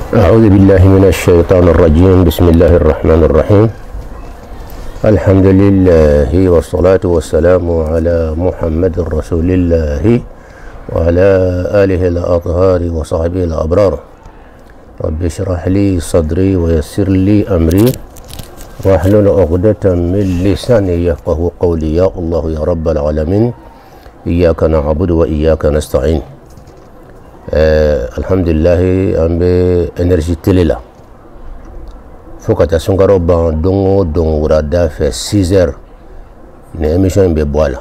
أعوذ بالله من الشيطان الرجيم. بسم الله الرحمن الرحيم. الحمد لله والصلاة والسلام على محمد رسول الله وعلى آله الأطهار وصحبه الأبرار. رب اشرح لي صدري ويسر لي أمري واحلل عقدة من لساني يفقه قولي. يا الله يا رب العالمين، إياك نعبد وإياك نستعين. Alhamdulillah, an bɛ énergie télé la fo ka taa sunkaro ban don o don wurada fɛ 6 heures ni émission in bɛ bɔ a la.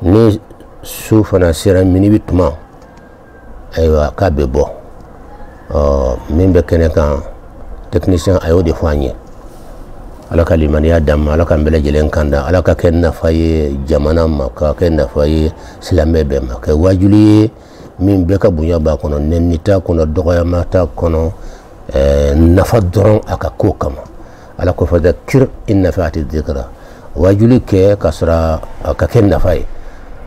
Ni su fana sera minuit tuma ayiwa k'a bɛ bɔ. Min bɛ kɛnɛ kan technicien a y'o de fɔ an ye. Ala ka limaniya d'an ma, Ala ka an bɛɛ lajɛlen kanda, Ala ka kɛ nafa ye jamana ma, ka kɛ nafa ye silamɛ bɛɛ ma, kɛ wajuli ye min bɛɛ ka bonya b'a kɔnɔ, nɛni t'a kɔnɔ, dɔgɔyama t'a kɔnɔ, nafa dɔrɔn a ka ko kama. Ala ko fadakir in nafaati dhikra, wajuli kɛ ka sɔrɔ a ka kɛ nafa ye,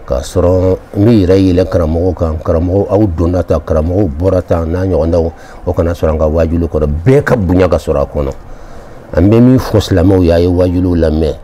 ka sɔrɔ n bɛ yɛrɛ yɛlɛ karamɔgɔw kan, karamɔgɔw aw donna ta, karamɔgɔw bɔra ta n'a ɲɔgɔnnaw, o kana sɔrɔ an ka wajuli kɔrɔ, bɛɛ ka bonya ka sɔrɔ a kɔnɔ. An bɛ min fɔ silamɛw ye a ye wajuliw lamɛn.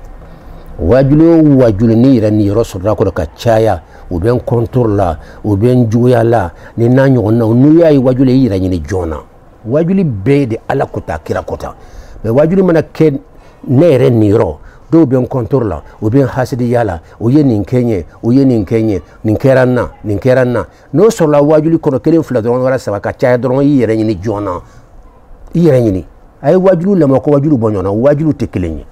Wajuli o wajuli ni yɛrɛ ni yɔrɔ sɔrɔla kɔrɔ ka caya, u bɛ n contour la, u bɛ n juguya la, ni n'a ɲɔgɔnnaw, n'u y'a ye wajuli i yɛrɛ ɲini joona. Wajuli bɛɛ de Ala kota kira kota, mais wajuli mana kɛ ne yɛrɛ nin yɔrɔ, dɔw bɛ n contour la, u bɛ n hasidiya la, u ye nin kɛ n ye, u ye nin kɛ n ye, nin kɛra n na, nin kɛra n na. N'o sɔrɔla wajuli kɔnɔ 1 2 dɔrɔn wala 3 ka caya dɔrɔn i yɛrɛ ɲini joona, i yɛrɛ ɲini. A ye wajuli lamɔ ko wajuli bɔ ɲɔgɔn na, wajuli tɛ kelen ye.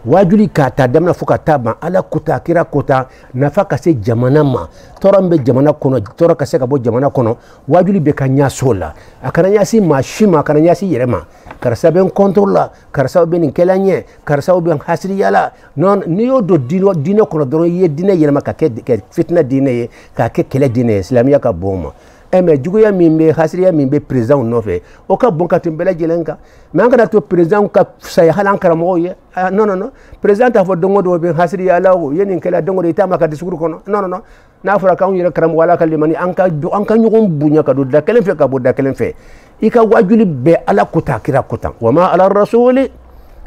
Wajuli k'a ta daminɛ fo ka taa ban Ala kota kira kota, nafa ka se jamana ma, tɔɔrɔ min bɛ jamana kɔnɔ, tɔɔrɔ ka se ka bɔ jamana kɔnɔ, wajuli bɛ ka ɲɛso la. A kana ɲɛsi maa si ma, a kana ɲɛsi yɛrɛ ma. Karisa bɛ n contour la, karisa bɛ nin kɛla n ye, karisa bɛ n hasidiya la. Non, n'i y'o don diinɛ kɔnɔ dɔrɔn i ye diinɛ yɛlɛma ka kɛ fitinɛ diinɛ ye, k'a kɛ kɛlɛ diinɛ ye, silamɛya ka bon o ma. Mais juguya min bɛ hasidiya min bɛ président nɔfɛ, o ka bon ka tɛmɛ bɛɛ lajɛlen kan. Mais an kana to président ka fisaya hali an karamɔgɔw ye. Non non non, président t'a fɔ don o don bɛ hasidiya la o, i ye nin kɛla don o don i t'a ma ka discours kɔnɔ. Non non non, n'a fɔra k'anw yɛrɛ karamɔgɔ Ala ka limani, an ka ɲɔgɔn bonya ka don da kelen fɛ ka bɔ da kelen fɛ. I ka wajuli bɛɛ Ala kota kira kota. Wa ma ala rasuli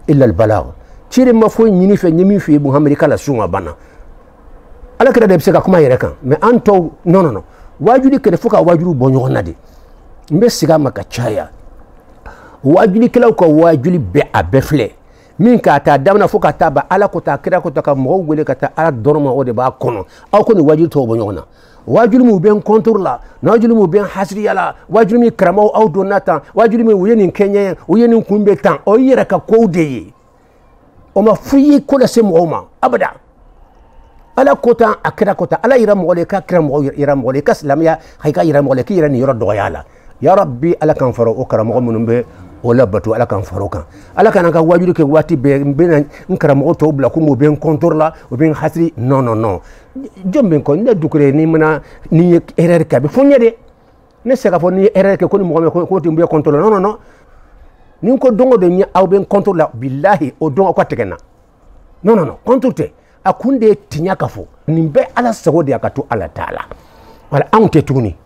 illa al balagh. Ciri ma foyi ɲini fɛ, ɲɛ min fɛ Muhamadi kala sunga banna. Ala kira de bɛ se ka kuma yɛrɛ kan, mais an tɔw non non non. Wajuli kɛlɛ fo ka wajuli bɔ ɲɔgɔn na de. N bɛ sigi a ma ka caya. Wajulikɛlaw ka wajuli bɛɛ a bɛɛ filɛ. Min k'a ta daminɛ fo ka taa ban Ala kota kira kota ka mɔgɔw wele ka taa Ala dɔrɔn ma, o de b'a kɔnɔ. Aw kɔni wajuli tɔw bɔ ɲɔgɔn na. Wajuli min bɛ n contour la, wajuli min bɛ n hasidiya la, wajuli min karamɔgɔw aw donna tan, wajuli min u ye nin kɛ n ye, u ye nin kun bɛ tan, o yɛrɛ ka kow de ye. O ma fo i ye ko lase mɔgɔw ma abada. Ala kota a kira kota, Ala yira mɔgɔ le ka kira mɔgɔ yira mɔgɔ le ka silamɛya hay ka yira mɔgɔ le k'i yɛrɛ nin yɔrɔ dɔgɔya la. Ya Rabbi, Ala k'an fara o karamɔgɔ minnu bɛ o labato, Ala k'an fara o kan. Ala kana ka wajuli kɛ waati bɛɛ n bɛna n karamɔgɔ tɔw bila komi u bɛ n contour la, u bɛ n hasidi. Non non non, jɔn bɛ n kɔ ne Dukure ni mana ni ye erreur kɛ a bɛ fɔ n ye de. Ne se ka fɔ ni ye erreur kɛ ko ni mɔgɔ min ko tun bɛ contour la. Non non non, ni n ko don o don ni aw bɛ n contour la, bilahi o don aw ka tigɛ n na. Non non non, contour tɛ. A kun de ye tiɲɛ ka fɔ. Nin bɛ Ala sago de ye, a ka to Ala ta la. Wala anw tɛ tuguni.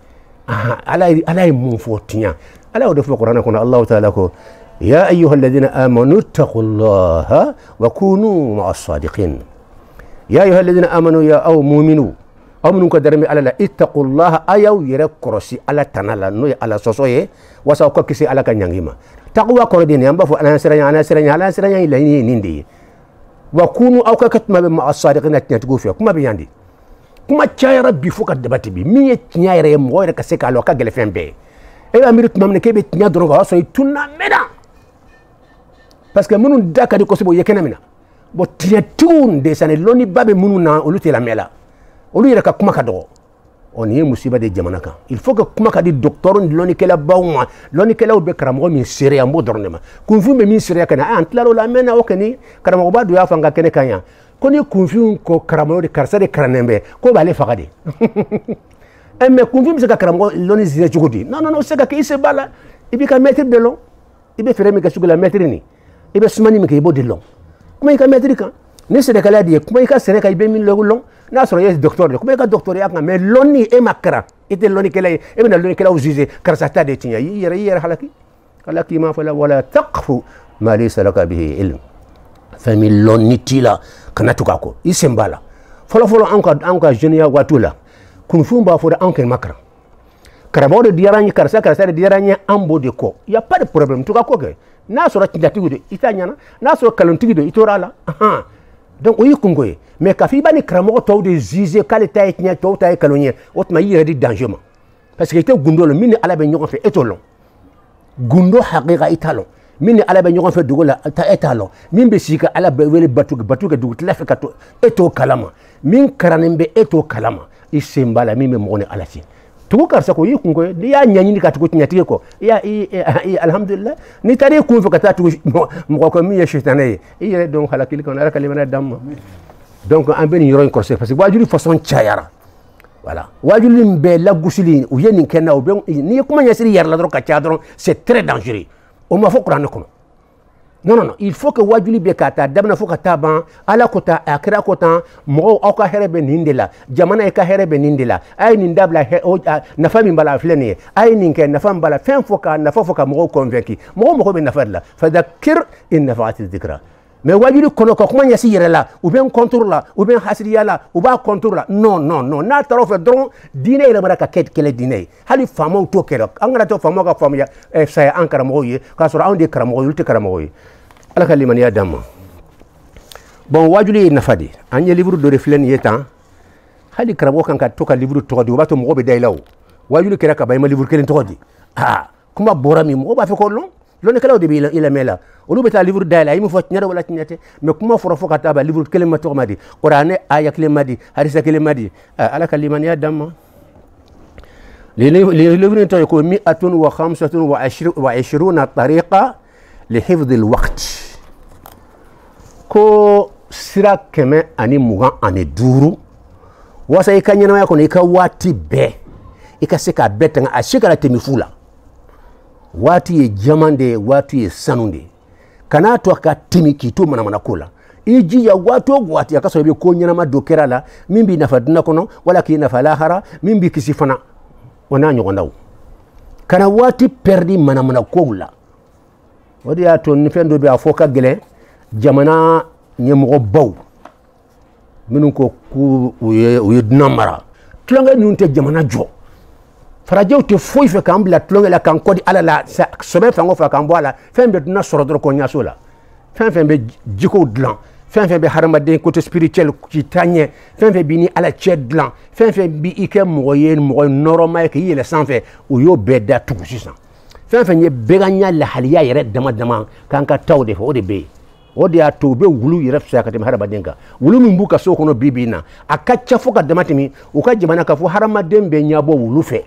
Ala ye mun fɔ tiɲɛ. Ala y'o de fɔ Kuranɛ kɔnɔ, Allahu taala ko ya ayyuhal ladhina amanu ittaqullaha wa kunu ma'as sadiqin. Ya ayyuhal ladhina amanu, ya aw mu'minu, aw minnu ka dɛrɛ bɛ Ala la, ittaqullaha, a y'aw yɛrɛ kɔlɔsi Ala tana la, n'o ye Ala sɔsɔ ye, walasa aw ka kisi Ala ka ɲangi ma. Taqwa kɔrɔ de ye nin ye, an b'a fɔ Ala siranya ye laɲini ye nin de ye. Wa kunu aw ka kɛ tuma bɛ ma'as sadiqina tiɲɛtigiw fɛ, kuma bɛ yan de. Kuma cayara bi fo ka debate bi, min ye tiɲɛ yɛrɛ ye mɔgɔ yɛrɛ ka se k'a lɔ, ka gɛlɛn fɛn bɛɛ. E b'a miiri tuma min k'e bɛ tiɲɛ dɔrɔn kan, o y'a sɔrɔ i tunna mɛnna. Parce que minnu da ka di kosɛbɛ o ye kɛnɛ min na. Bon tiɲɛtigiw de sani lɔnniba bɛ minnu na, olu tɛ lamɛn la. Olu yɛrɛ ka kuma ka dɔgɔ. Nin ye musiba de jamana kan. Il faut que kuma ka di docteur ni lɔnnikɛlabaw ma. Lɔnnikɛlaw bɛ karamɔgɔ min seereya, n b'o dɔrɔn de ma. Kunfin bɛ min seereya ka na, an tilal'o la, an mɛnna o kɔni, karamɔgɔba dɔ y'a fɔ an ka kɛnɛ kan yan. Ko ni kunfin ko karamɔgɔ de karisa de karannen bɛ, ko b'ale faga de. Mais kunfin bɛ se ka karamɔgɔ lɔnni zire cogo di? Non non non, o se ka kɛ i se b'a la. I b'i ka mɛtiri de lɔn. I bɛ fɛɛrɛ min kɛ sugu la mɛtiri nin. I bɛ sumani min kɛ i b'o de lɔn. Kuma i ka mɛtiri kan. Ni sɛnɛkɛla de ye, kuma i ka sɛnɛ kan, i bɛ min lɔn. n'a sɔrɔ ye docteur de kuma ka docteur kan mais lɔnni e ma kɛra e tɛ lɔnni kɛla ye e bɛna lɔnni kɛlaw juger karisa ta de tiɲɛ i yɛrɛ halaki ala k'i ma fɔ la wala taqfu ma laysa laka bihi ilm fɛn min lɔnni t'i la kana tugu a kɔ i sen b'a la fɔlɔ anw ka jeunenya waatiw la kunfin b'a fɔ de anw kɛlen ma karan karamɔgɔ de diyara n ye karisa de diyara n ye an b'o de kɔ y a pas de problème tugu a kɔ kɛ n'a sɔrɔ tiɲɛtigi don i t'a ɲɛna n'a sɔrɔ nkalonitigi don i tora a la donc o y'i kungo ye mais k'a fɔ i b'a ni karamɔgɔ tɔw de juger k'ale ta ye tiɲɛ tɔw ta ye nkalon ye o tuma i yɛrɛ di danger ma parce que i tɛ gundo lɔn min ni ala bɛ ɲɔgɔn fɛ e t'o lɔn gundo haqiqa i t'a lɔn min ni ala bɛ ɲɔgɔn fɛ dugu la e t'a lɔn min bɛ sigi ka ala wele batu kɛ dugutila fɛ ka to e t'o kalama min karannen bɛ e t'o kalama i sen b'a la min bɛ mɔgɔ ni ala cɛ tugu karisa ko y'i kungo ye n'i y'a ɲɛɲini ka tugu tiɲɛtigi kɔ alhamdulillah n'i taara i kun fɛ ka taa tugu mɔgɔ kɔ min ye sitanɛ ye i yɛrɛ dɔn halakili kɔnɔ ala ka limaniya d'an ma donc an bɛ nin yɔrɔ in kɔlɔsi parce que wajuli façon cayara voilà wajuli min bɛ lagosili u ye nin kɛ n na u bɛ n'i ye kuma ɲɛsiri yɛrɛ la dɔrɔn ka caya dɔrɔn c'est très dangereux o ma fɔ kuranɛ kɔnɔ non il faut que wajuli bɛ ka taa daminɛ fo ka taa ban ala ko tan a kira ko tan mɔgɔw aw ka hɛrɛ bɛ nin de la jamana ye ka hɛrɛ bɛ nin de la a ye nin dabila nafa min b'a la a filɛ nin ye a ye nin kɛ nafa min b'a la fɛn fɔ ka nafa fɔ ka mɔgɔw convaincu mɔgɔw mago bɛ nafa de la fadakir in nafaati dhikra mais wajuli kɔnɔ ka kuma ɲɛsi yɛrɛ la u bɛ n contre la u bɛ n hasiriya la u b'a contre la non n'a taara o fɛ dɔrɔn diinɛ yɛlɛmana ka kɛ kɛlɛ diinɛ ye hali faamaw t'o kɛ an kana to faamaw ka faamuya saya an karamɔgɔw ye k'a sɔrɔ anw de ye karamɔgɔ ye olu tɛ karamɔgɔ ye ala ka limaniya d'an ma bon wajuli ye nafa de an ye livre dɔ de filɛ nin ye tan hali karamɔgɔ kan ka to ka livre tɔgɔ di o b'a to mɔgɔ bɛ da i la o wajuli kɛra ka ban i ma livre kelen tɔgɔ di kuma bɔra min mɔgɔ b'a fɛ k'o lɔn lɔnnikɛlaw de bɛ i lamɛn la olu bɛ taa livre dayɛlɛ a ye min fɔ tiɲɛ de wala tiɲɛ tɛ mais kuma fɔra fo ka taa ban livre kelen ma tɔgɔ ma di kuranɛ aya kelen ma di hadisa kelen ma di ala ka limaniya d'an ma livre in tɔgɔ ye ko 125 tariqa لحفظ الوقت ko sira 125 wasa i ka ɲɛnamaya kɔnɔ i ka waati bɛɛ i ka se k'a bɛɛ tanga a si kana tɛmɛ fu la waati ye jaman de ye waati ye sanu de ye kan'a to a ka tɛmɛ k'i to manamana ko la i jija waati o waati a ka sɔrɔ i bɛ ko ɲɛnama dɔ kɛra la min b'i nafa dunan kɔnɔ wala k'i nafa lahara min b'i kisi fana o n'a ɲɔgɔnnaw kana waati pɛridi manamana kow la o de y'a to ni fɛn dɔ bɛ a fɔ ka gɛlɛn jamana ɲɛmɔgɔ baw minnu ko k'u ye dunan mara tulonkɛ ninnu tɛ jamana jɔ farajɛw tɛ foyi fɛ k'an bila tulonkɛ la k'an kɔdi ala la sɛbɛn fɛn o fɛn k'an bɔ a la fɛn bɛ dunan sɔrɔ dɔrɔn k'o ɲaso la fɛn fɛn bɛ jikow dilan fɛn fɛn bɛ hadamaden côté spirituel k'i taa ɲɛ fɛn fɛn b'i ni ala cɛ dilan fɛn fɛn b'i kɛ mɔgɔ ye mɔgɔ nɔrɔma ye k'i yɛlɛ sanfɛ o y'o bɛɛ da tugu sisan fɛn fɛn ye bɛɛ ka ɲa lahaliya yɛrɛ dama dama k'an ka taa o de fɛ o de bɛ yen o de y'a to u bɛ wulu yɛrɛ fisaya ka tɛmɛ hadamaden kan wulu min b'u ka so kɔnɔ bi bi in na a ka ca fo ka dama tɛmɛ u ka jamana k'a fɔ hadamaden bɛ ɲabɔ wulu fɛ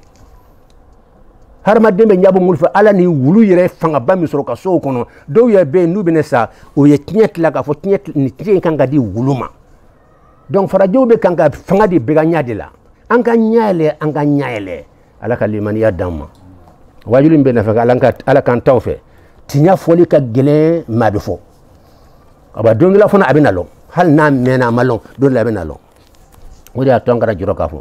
hadamaden bɛ ɲabɔ wulu fɛ ala ni wulu yɛrɛ fangaba min sɔrɔ ka so kɔnɔ dɔw yɛrɛ bɛ yen n'u bɛ ne sa o ye tiɲɛ tila k'a fɔ nin tiɲɛ in kan ka di wulu ma donc farajɛw bɛ kan ka fanga de bɛɛ ka ɲa de la an ka ɲa yɛlɛ ala ka limaniya d'an ma wajuli bɛ nafa ala kan taw fɛ tiɲɛ fɔli ka gɛlɛn maa bɛ fɔ aba don dɔ la fana a bɛ na lɔn hali n'a mɛnna a ma lɔn don dɔ la a bɛ na lɔn o de y'a to an kana jɔrɔ k'a fɔ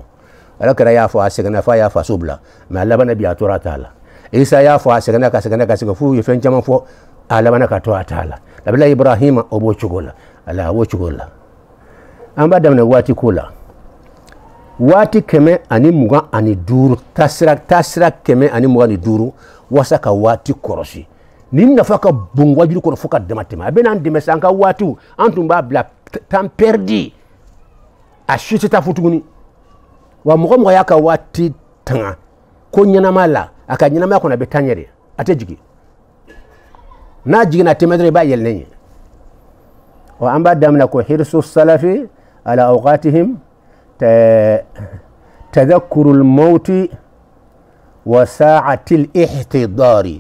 ala kɛra y'a fɔ a sɛgɛnna f'a y'a faso bila mais a labanna bi a tora a t'a la isa y'a fɔ a sɛgɛnna ka sɛgɛn f'u ye fɛn caman fɔ a labanna ka to a t'a la nabila ibrahima o b'o cogo la ala o cogo la an b'a daminɛ waati ko la waati 125 tasira 125 wasa ka waati kɔrɔsi nin nafa ka bon wajulu kɔnɔ fo ka dama tɛmɛ a bɛ n'an dɛmɛ sa an ka waatiw an tun b'a bila temps perdu a si tɛ taa fo tuguni wa mɔgɔ y'a ka waati tanga ko ɲɛnama la a ka ɲɛnamaya kɔnɔ a bɛ taa ɲɛ de a tɛ jigin n'a jiginna a tɛmɛ dɔrɔn i b'a yɛlɛnen ye wa an b'a daminɛ ko hirsu salafi ala awqatihim تذكر الموت وساعة الاحتضار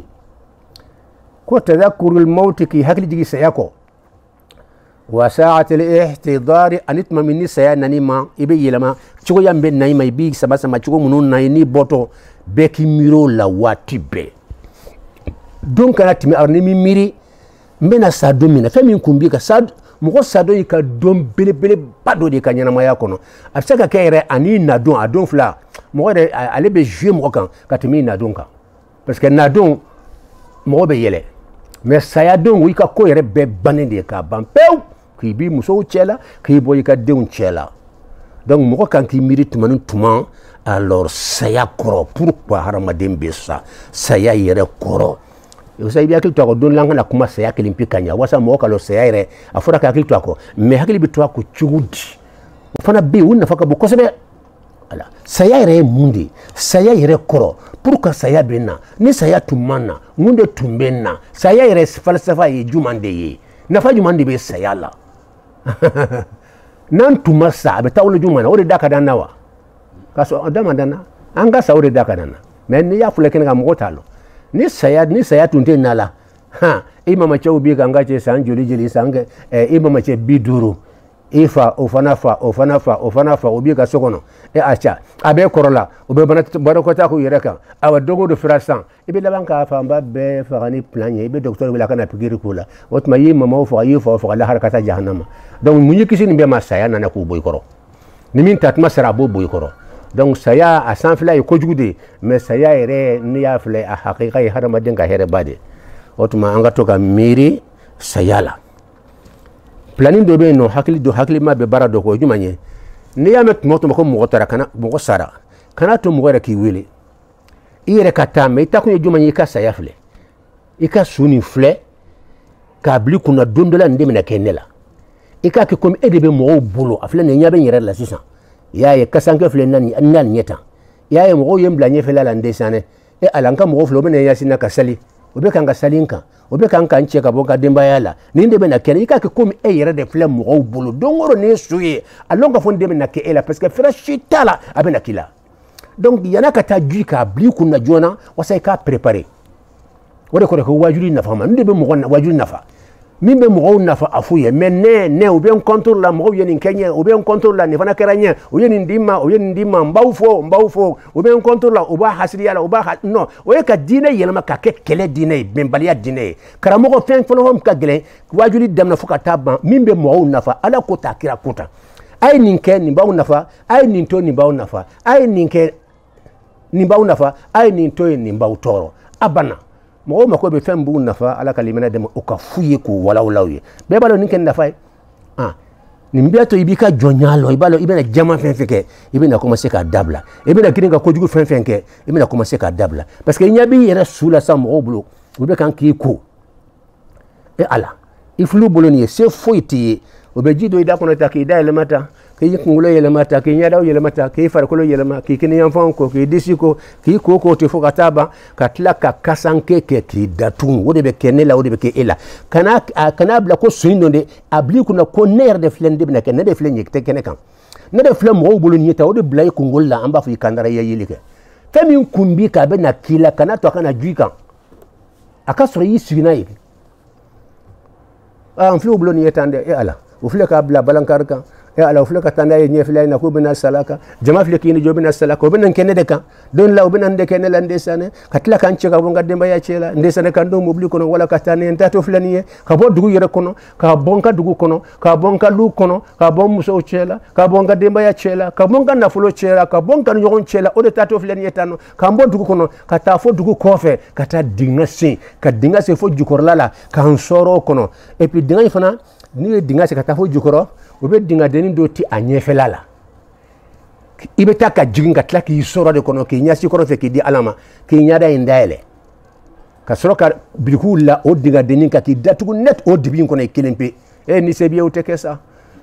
كو تذكر الموت كي هكذا جيجي سياكو وساعة الاحتضار أنتما مني سيانني ما إبي لما تشكو يامبي نايما إبي سما تشكو منون نايني بوتو بكي ميرو لا واتي بي دونك أنا تمي أرني ميري منا سادو منا فمين كمبيكا ساد mɔgɔ sa dɔ y'i ka don belebeleba dɔ de ka ɲɛnamaya kɔnɔ a bɛ se ka kɛ yɛrɛ ani nadon a don fila mɔgɔ yɛrɛ ale bɛ jouer mɔgɔ kan ka tɛmɛ i nadon kan parce que nadon mɔgɔ bɛ yɛlɛ mais saya don i ka ko yɛrɛ bɛɛ bannen de ye k'a ban pewu k'i b'i musow cɛ la k'i bɔ i ka denw cɛ la donc mɔgɔ kan k'i miiri tuma ni tuma alors saya kɔrɔ pourquoi hadamaden bɛ sa saya yɛrɛ kɔrɔ i bɛ hakili to a kɔ don la an kana kuma saya kelen pe ka ɲɛ walasa mɔgɔ ka lɔ saya yɛrɛ a fɔra ka hakili to a kɔ mais hakili bɛ to a kɔ cogo di o fana bɛ yen o nafa ka bon kosɛbɛ ala saya yɛrɛ ye mun de ye saya yɛrɛ kɔrɔ pour que saya bɛ na ni saya tun man na mun de tun bɛ na saya yɛrɛ falsafa ye jumɛn de ye nafa jumɛn de bɛ saya la n'an tun ma sa a bɛ taa wolo jumɛn na o de da ka d'an na wa k'a sɔrɔ a da ma d'an na an ka sa o de da ka d'an na mais n'i y'a fɔlɔ kɛnɛ kan mɔgɔ t'a lɔ ni saya tun tɛ na la i mamacɛw b'i kan ka cɛ san joli san i mamacɛ 50 i fa o fana fa o b'i ka so kɔnɔ a ca a bɛ kɔrɔ la o bɛ banakɔtaa k'u yɛrɛ kan awa dogo do fira san i bɛ laban k'a fanba bɛɛ faga ni plan ye i bɛ docteur wele a kana pikiri k'u la o tuma i ye mamaw faga i ye faw faga lahara ka taa jahanama donc mun ye kisi nin bɛɛ ma saya nana k'u bɔ i kɔrɔ ni min ta tuma sera a b'o bɔ i kɔrɔ donc saya a sanfɛla ye kojugu de mais saya yɛrɛ n'i y'a filɛ a hakika ye hadamaden ka hɛrɛba de o tuma an ka to ka miiri saya la planning dɔ bɛ yen nɔ hakilima bɛ baara dɔ kɛ o ye jumɛn ye n'i y'a mɛn tuma o tuma ko mɔgɔ taara mɔgɔ sara kana to mɔgɔ yɛrɛ k'i wele i yɛrɛ ka taa mɛ i taa kun ye jumɛn ye i ka saya filɛ i ka su nin filɛ k'a bila i kunna don dɔ la nin de bɛna kɛ ne la i k'a kɛ komi e de bɛ mɔgɔw bolo a filɛ nin ɲɛ bɛ n yɛrɛ la sisan i y'a ye kasankɛ filɛ na nin ɲɛ tan i y'a ye mɔgɔw ye n bila ɲɛfɛla la n den sanɛ ala n ka mɔgɔw filɛ o bɛ na yasin na ka sali o bɛ kan ka sali n kan o bɛ kan ka n cɛ ka bɔ n ka denbaya la nin de bɛna kɛ i k'a kɛ komi e yɛrɛ de filɛ mɔgɔw bolo don o don ni ye su ye a lɔn ka fɔ nin de bɛna kɛ e la parce que fɛrɛ si t'a la a bɛna k'i la donc yan'a ka taa ju k'a bila i kunna joona walasa i k'a préparer o de kɔrɔ ko wajuli nafa ma nin de bɛ mɔgɔ wajuli nafa min bɛ mɔgɔw nafa a f'u ye mais ne u bɛ n contrôle la mɔgɔw ye nin kɛ n ye u bɛ n contrôle la nin fana kɛra n ye u ye nin di n ma n b'aw fɔ u bɛ n contrôle la u b'a hasiliya la non o ye ka diinɛ yɛlɛma ka kɛ kɛlɛ diinɛ ye bɛnbaliya diinɛ ye karamɔgɔ fɛn fɔlɔ ka gɛlɛn wajuli daminɛ fo ka taa ban min bɛ mɔgɔw nafa ala ko ta kira ko ta a ye nin kɛ nin b'aw nafa a ye nin to nin b'aw nafa a ye nin kɛ nin b'aw nafa a ye nin to yen nin b'aw tɔɔrɔ a banna mɔgɔw mako bɛ fɛn b'u nafa ala ka limana dɛmɛ o ka f'u ye k'u walawalaw ye bɛɛ b'a dɔn nin kɛ nin nafa ye nin bɛɛ to i b'i ka jɔnya lɔ i b'a dɔn i bɛna jama fɛn fɛn kɛ i bɛna commencer k'a dabila i bɛna girin ka kojugu fɛn fɛn kɛ i bɛna commencer k'a dabila parce que i ɲɛ b'i yɛrɛ su la sa mɔgɔw bolo u bɛ kan k'i ko ala i filiw bolo nin ye se foyi t'i ye o bɛ ji don i da kɔnɔ ta k'i da yɛlɛma ta k'i kunkolo yɛlɛma ta k'i ɲɛdaw yɛlɛma ta k'i farikolo yɛlɛma k'i kiniyanfanw ko k'i disi ko k'i ko ten fo ka taa ban ka tila ka kasanke kɛ k'i datugu o de bɛ kɛ ne la o de bɛ kɛ e la kana bila ko so in dɔ de a bila i kunna ko ne yɛrɛ de filɛ nin de bɛna kɛ ne de filɛ nin ye tɛ kɛnɛ kan ne de filɛ mɔgɔw bolo nin ye ta o de bila i kunkolo la an b'a fɔ i kandara i ya yeli kɛ fɛn min kun bi k'a bɛ na k'i la kana to a kana ju i kan a ka sɔrɔ i y'i sigi n'a ye n filɛ u bolo nin ye tan dɛ e ala u filɛ k'a bila balankari kan ala u filɛ ka taa n'a ye ɲɛfɛla in na k'u bɛna sala kan jama filɛ k'i ni jɔ bɛna sala kan o bɛna kɛ ne de kan don la u bɛna nin de kɛ ne la n den sanɛ ka tila k'an cɛ ka bɔ n ka denbaya cɛ la n den sanɛ ka n don mobili kɔnɔ wala ka taa ne n taatɔ filɛ nin ye ka bɔ dugu yɛrɛ kɔnɔ ka bɔ n ka dugu kɔnɔ ka bɔ n ka du kɔnɔ ka bɔ n musow cɛ la ka bɔ n ka denbaya cɛ la ka bɔ n ka nafolo cɛ la ka bɔ n ka ɲɔgɔn cɛ la o de taatɔ filɛ nin ye tan nɔ k'an bɔ dugu kɔnɔ ka taa fo dugu kɔfɛ ka taa dingɛ sen fo jukɔrɔla la k'an sɔrɔ o kɔnɔ et puis dingɛ in fana n'i ye dingɛ sen ka taa fo jukɔrɔ o bɛ dingɛdennin dɔ ti a ɲɛfɛla la i bɛ taa ka jigin ka tila k'i sɔrɔ de kɔnɔ k'i ɲɛsi kɔrɔ fɛ k'i di ala ma k'i ɲɛda in dayɛlɛ ka sɔrɔ ka birikiw la o dingɛdennin kan k'i datugu net o dibi in kɔnɔ i kelen pe ni se b'i ye o tɛ kɛ sa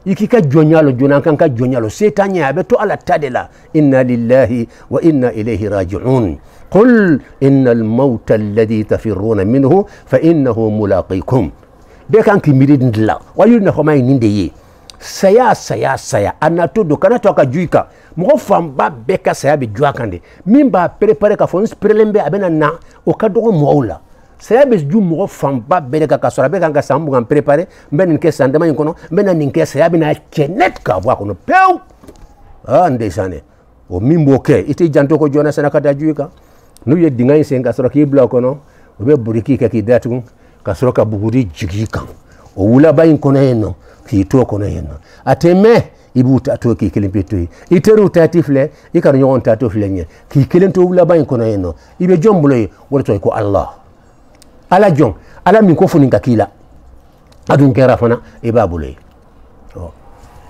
i k'i ka jɔnya lɔ joona an kan ka jɔnya lɔ se t'an ɲɛ a bɛ to ala ta de la inna lillahi wa inna ilayhi raji'un qul innal mawta alladhi tafirruna minhu fa innahu mulaqikum bɛɛ kan k'i miiri nin de la wa yiri nafama ye nin de ye saya a na to don kana to a ka ju i kan mɔgɔ fanba bɛɛ ka saya bɛ ju a kan de min b'a préparer k'a fɔ n perelen bɛ a bɛna na o ka dɔgɔ mɔgɔw la saya bɛ ju mɔgɔ fanba bɛɛ de kan ka sɔrɔ a bɛ kan ka san mugan préparer n bɛ nin kɛ san dama in kɔnɔ n bɛ na nin kɛ saya bɛna cɛ net k'a bɔ a kɔnɔ pewu n den sanɛ o min b'o kɛ i t'i janto ko joona sanna ka da ju i kan n'u ye dingɛ in sen ka sɔrɔ k'i bila o kɔnɔ u bɛ buriki kɛ k'i datugu ka sɔrɔ ka buguri jigin i kan o wula bayin kono henno ki to kono henno ateme ibuta to ki kelen peto iteru tatifle ikar nyon tato flenye ki kelen to wula bayin kono henno ibe jombulo woto ko Allah ala jong ala min ko funin kakila adun kera fana ibabule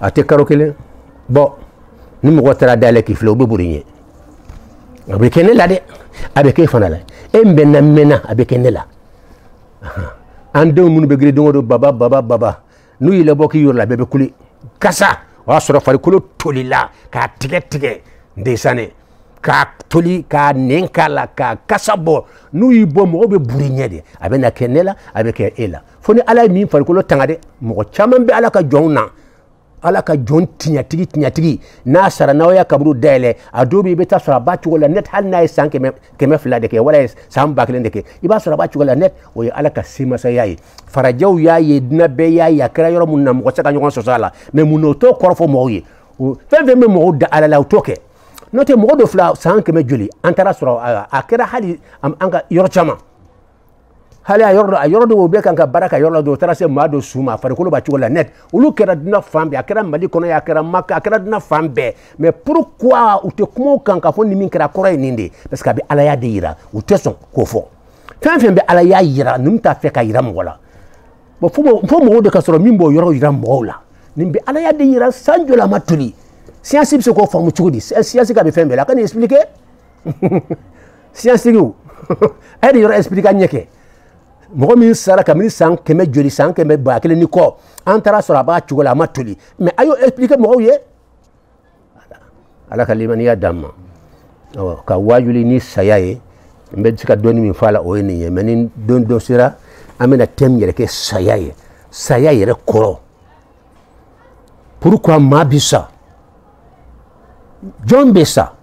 ate karo kelen bo ni mo wotara dale ki flo be burinye abe kenela de abe ke fana la embe na mena abe kenela ande mun be gre do baba nu ile boki yor la bebe kuli kasa wa soro fari kulo tolila ka tige ndesane ka toli ka nenkala ka kasabo nu yibo mo be burinye de abe na kenela abe ke ela foni ala min fari kulo tangade mo chaman be ala ka jonna ala ka jon tinyatigi na sara na ya kabru dele adobi be ta sara ba wala net hal na san keme fla de ke wala sam baklen de ke iba sara ba wala net o ala ka sima sa yayi farajaw yayi dina be yayi akra yoro mun nam ko saka nyon so sala me mun to korfo mo yi o fe me mo da ala la toke note mo do fla san keme juli antara sara akra hali am anga yoro chama hali yordo do be kan ka baraka yordo do tarase mado suma fare ko ba wala net ulu kera dina fambe akera mali kono ya kera maka akera dina fambe mais pourquoi ou te komo kan ka fonni min kera koray ninde parce que bi ala ya deira ou te son ko fo fembe ala ya yira num ta fe ka yira mo wala bo fo mo de ka soro min bo yoro yira mo wala nimbe ala ya deira sanjo la matuli science bi ko famu chudi science ka be fembe la kan expliquer science go ay yoro expliquer nyeke mo mi sara kamini san keme joli san keme ba kele ni ko antara sura ba chugola matuli mais ayo expliquer mo ye ala kalimani ya damma ka wajuli ni sayaye mbe dika doni mi fala o ni ye menin don sira amena tem yere ke sayaye re koro pourquoi ma bisa John besa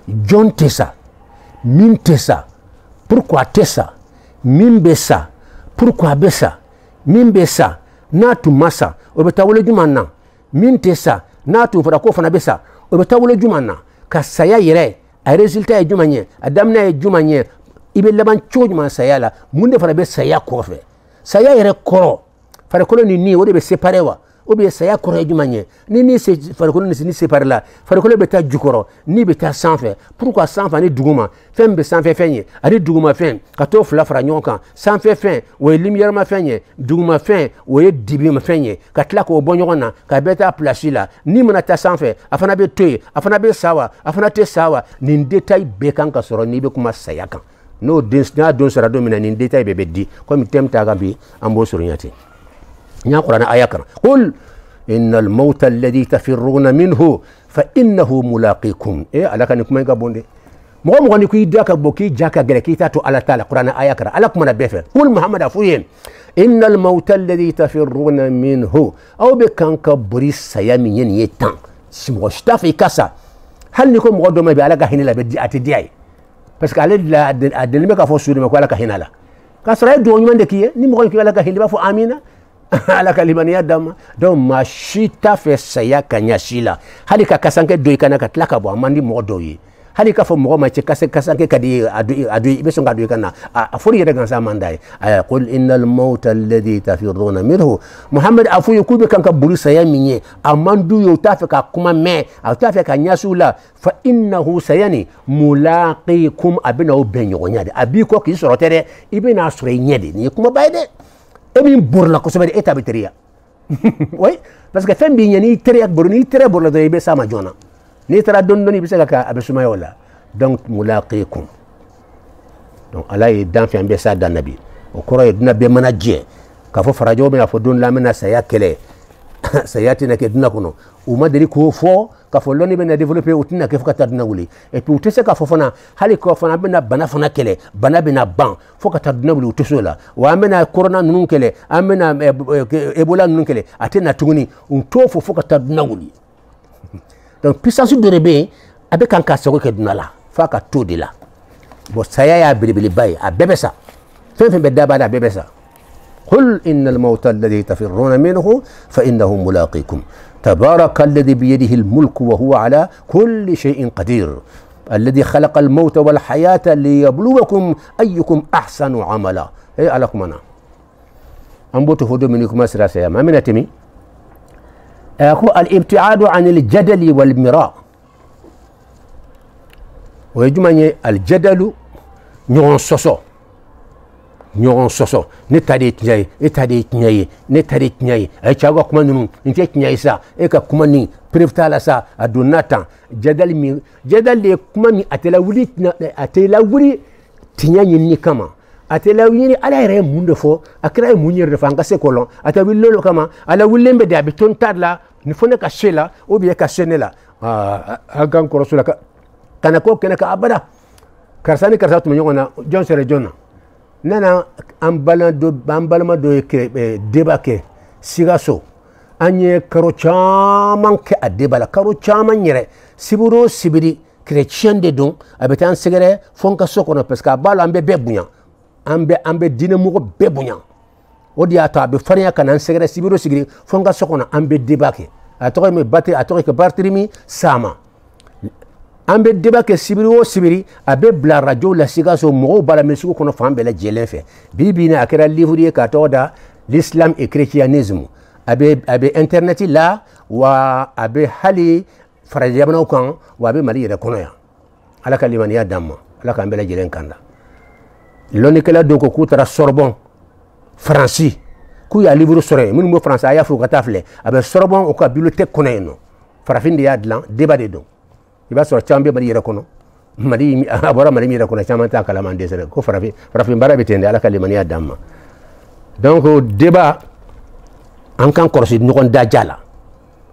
John tesa min tesa pourquoi tesa min besa pourquoi besa min besa natu masa obetawole jumanna min tesa natu fara ko fana besa obetawole jumanna ka saya yere a resultat e jumanye adamna e jumanye ibe laban chojuma saya la munde fara be saya ko fe saya yere koro fara ko ni wode be séparer ou bien saya koro e jumanye ni se fara ko ni séparer la fara ko be ta jukoro ni be ta sans fait pourquoi sans fait ni duguma fembe sans fait fenye ani duguma fen ka to fla fara nyonka sans fait fin we lumière ma fenye duguma fin we dibi ma fenye ka tla ko bonyona ka beta place la ni mona ta sans fait afana be toy afana be sawa afana te sawa ni détail be kan ka soro ni be kuma saya kan no desna don sara do mina ni détail be di comme temta gambi ambo soro nyati nya qur'ana ayakar qul innal mauta alladhi tafirruna minhu fa innahu mulaqikum alaka ni kuma ga bonde mo ni ku idaka boki jaka gere kita to ala taala qur'ana ayakar ala kuma na befe qul muhammad afuyen innal mauta alladhi tafirruna minhu aw be kanka buris sayami yen yetan simo stafi kasa hal ni ko mo do ma be ala ga hinela be di atidiyai parce que ala la delme ka fo suudi ma ko ala ka hinala kasra do nyande kiye ni mo ko ala ga hinela fo amina ala kalimani ya dama donc mashita fe saya kanyashila hali ka kasanke do ikana ka tlaka bo amandi mo do yi hali ka fo mo ma che kasanke kadi adu be songa do ikana afuri yede gansa mandai qul innal mauta alladhi tafirruna minhu muhammad afu yukubi kanka buri saya minye amandu yo tafika kuma me tafika nyasula fa innahu sayani mulaqikum abina obenyo nyade abiko ki sorotere ibina sore nyede ni kuma bayde emin borla ko sobede eta beteria oui parce que fem bi ni tere ak borni tere borla do be sama jona ni tara don doni bi saka abesuma yola donc mulaqikum donc ala e dan fi ambe sa dan nabi o koro e dina be manaje ka fo farajo be fo don la mena saya kele sayati na ke dina kono o madri ko fo ka fo loni be na développer o tina ke fo ka tadna wuli et puis tese ka fo fona hali ko fona be na bana fona kele bana be na ban fo ka tadna wuli o teso la wa amena corona nun kele amena ebola nun kele atena tuguni on to fo ka tadna wuli donc puissance de rebe abe kan ka soko ke dina la fa ka to de la bo saya ya bilibili bay a bebesa fe be daba da bebesa قل إن الموت الذي تفرون منه فإنه ملاقيكم تبارك الذي بيده الملك وهو على كل شيء قدير الذي خلق الموت والحياة ليبلوكم أيكم أحسن عملا علىكم أنا amboto fodo min kuma sira saya mamina temi ko al-ibtiadu an al-jadali wal mira o jumanye al-jadalu nyon soso ne tade tinyai ne tade tinyai ay chaga kuma nunu inte tinyai sa e ka kuma ni prefta sa adunata jadal le kuma mi atela wuri tinyai ni kama atela wuri ala yere mundo fo akra munyer de fanga se kolon atawi lolo kama ala wulembe de abiton tadla ni fone ka shela o biye ka shenela agan ko rasula kana ko kenaka abada karsani karsa to nyona John Sere John nana ambalama do débat ke sigaso anye karo chaman ke adebala karo chaman yere siburo sibiri chrétien de don abetan segere fonka sokono parce que balo ambe bebunya ambe dina mugo bebunya odi ata be fariya kana segere sibiro sigiri fonka sokono ambe débat ke atore me batte atore ke bartrimi sama ambe débat ke sibiri abe bla radio la sigaso mo bala mesigo kono fambe la jelefe bibina akera livre ka toda l'islam et christianisme abe internet la wa abe hali farajabana kan wa abe mali yere kono ya ala kalimani ya damma ala kambe la jelen kanda loni kala doko ku tara Sorbonne français ku ya livre sore mun mo français ya fu ka tafle abe Sorbonne o ka bibliothèque kono eno farafindi ya dlan débat de don iba sɔrɔ caman bɛ mali yɛrɛ kɔnɔ mali a bɔra mali yɛrɛ kɔnɔ caman t'a kalama dɛsɛ ko farafin baara bɛ ten de ala ka limaniya d'an ma donc débat an kan kɔlɔsi ɲɔgɔn daja la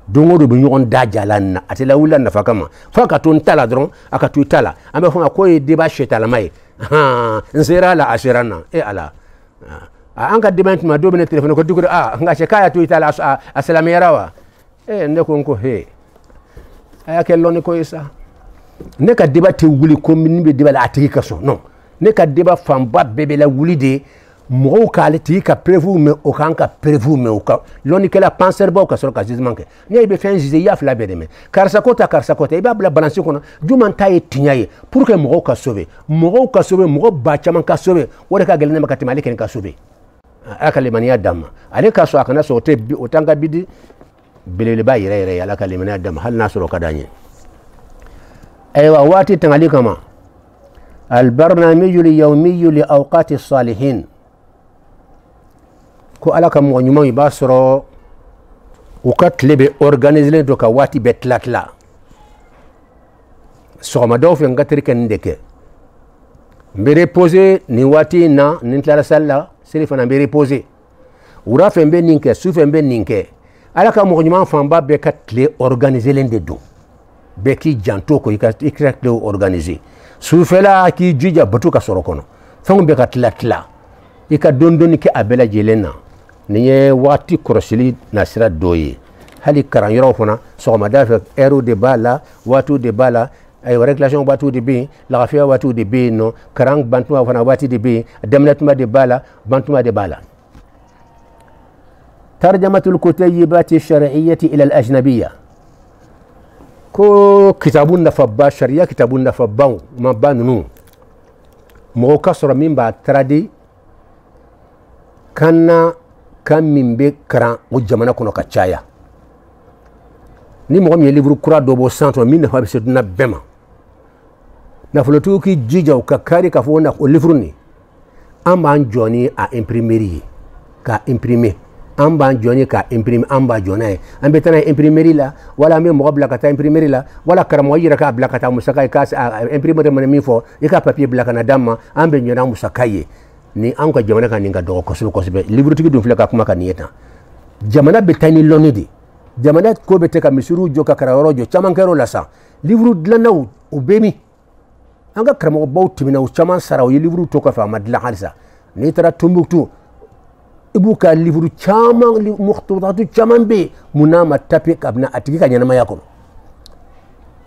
don o don bɛ ɲɔgɔn daja la na a tɛ lawuli nafa kama fo ka to n ta la dɔrɔn a ka to i ta la an bɛ fɔ ma ko ye débat sɛtalama ye n sera la a sera n na e ala an ka débat tuma dɔw bɛ ne téléphone ko duguri nka cɛ k'a y'a to i ta la a silamɛyara wa ne ko n ko he aya ke loni ko isa ne ka débat te wuli ko min be débat la atiki ka so non ne ka débat famba bebe la wuli de mo ka le ti ka prévu mais o kan ka prévu mais o ka loni ke la penseur ba o ka so ka jugement ke ne be fin jugé ya fla be de me karsa kota e ba bla balancer kono juman tay tinyaye pour que mo ka sauver mo ba chaman ka sauver wala ka gelene makati malike ka sauver aka le mania dam ale ka so akana so te o tanga bidi belele ba yere ala kalimana dam hal nasro kadanye aywa wati tangali kama al barnamij al yawmi li awqat as salihin ko ala kam mo nyuma ba soro o kat lebe organiser do ka wati betlatla so ma do fe ngatri ken ndeke mbe reposer ni wati na ni tlara salla selifana mbe reposer ura fe mbe ninke sufe mbe ninke ala ka mo nyuma famba be ka tle organiser lende do be ki janto ko ikra tle organiser su fela ki jija batu ka soro kono fango be ka tla ika dondoni ke abela jelena niye wati korosili nasira doye hali karan yoro fona so ma dafa ero de bala watu de bala ay réglation watu de bi la rafia watu de bi no karang bantuma fona wati de bi demnatuma de bala bantuma de bala ترجمة الكتيبات الشرعية إلى الأجنبية كو كتابون فبا شريعة كتابون فبا ما بانو مو كسر من بعد تردي كان من بكرا وجمانا كنا كتشايا ni mo mi livre kura do bo centre min na habse na bema na folotu ki jija o kakari ka fo na o livre ni amba njoni a imprimerie ka imprimer amba njoni ka imprimer amba jonay ambe tana imprimerie la wala me mo blaka ta imprimerie la wala karamo yira ka blaka ta musaka ka imprimer man mi fo e ka papier blaka na damma ambe nyona musakaye ni anko jamana kan ninga do ko be livre tigi dum fleka kuma kan yeta jamana be tani lonidi jamana ko be te ka misuru jo ka kararo chaman kero la sa livre dlana u bemi anga karamo baw timina u chaman saraw yi livre to ka fa madla halsa ni tara tumbuktu ibuka livre chaman li muhtadatu chaman be munama tapi kabna atiki ka nyana yako